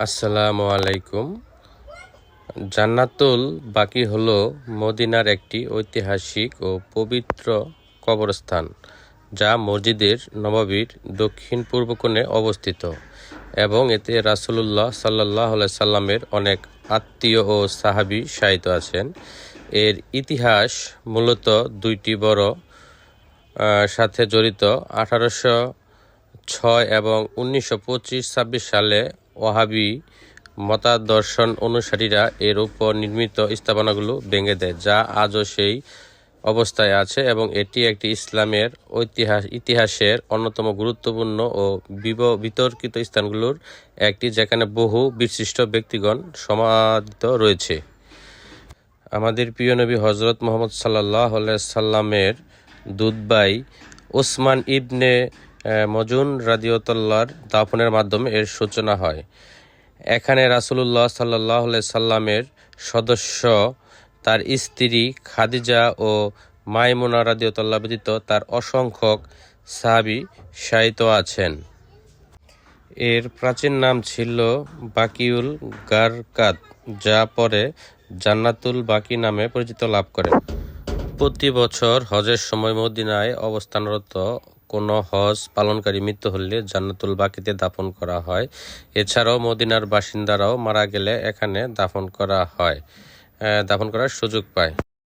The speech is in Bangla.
আসসালামু আলাইকুম। জান্নাতুল বাকি হলো মদিনার একটি ঐতিহাসিক ও পবিত্র কবরস্থান, যা মসজিদের নববীর দক্ষিণ পূর্ব কোণে অবস্থিত এবং এতে রাসূলুল্লাহ সাল্লাল্লাহু আলাইহি সাল্লামের অনেক আত্মীয় ও সাহাবী শায়িত আছেন। এর ইতিহাস মূলত দুইটি বড় সাথে জড়িত। 1806 এবং 1925-26 সালে ওয়াহাবি মতাদর্শন অনুসারীরা এর উপর নির্মিত স্থাপনাগুলো ভেঙে দেয়, যা আজও সেই অবস্থায় আছে এবং এটি একটি ইসলামের ইতিহাসের অন্যতম গুরুত্বপূর্ণ ও বিতর্কিত স্থানগুলোর একটি, যেখানে বহু বিশিষ্ট ব্যক্তিগণ সমাধিত রয়েছে। আমাদের প্রিয় নবী হযরত মুহাম্মদ সাল্লাল্লাহু আলাইহি সাল্লামের দুধভাই উসমান ইবনে মজুন রাদিয়াল্লাহু দাফনের মাধ্যমে এর সূচনা হয়। এখানে রাসূলুল্লাহ সাল্লাল্লাহু আলাইহি সাল্লামের সদস্য তার স্ত্রী খাদিজা ও মাইমুনা রাদিয়াল্লাহু ব্যতীত তার অসংখ্য সাহাবী শায়িত আছেন। এর প্রাচীন নাম ছিল বাকিউল গারকাদ, যা পরে জান্নাতুল বাকি নামে পরিচিতি লাভ করে। প্রতি বছর হজের সময় মদিনায় অবস্থানরত কোনো হজ পালনকারী মৃত্যু হলে জান্নাতুল বাকিতে দাফন করা হয়। এছাড়াও মদিনার বাসিন্দারাও মারা গেলে এখানে দাফন করার সুযোগ পায়।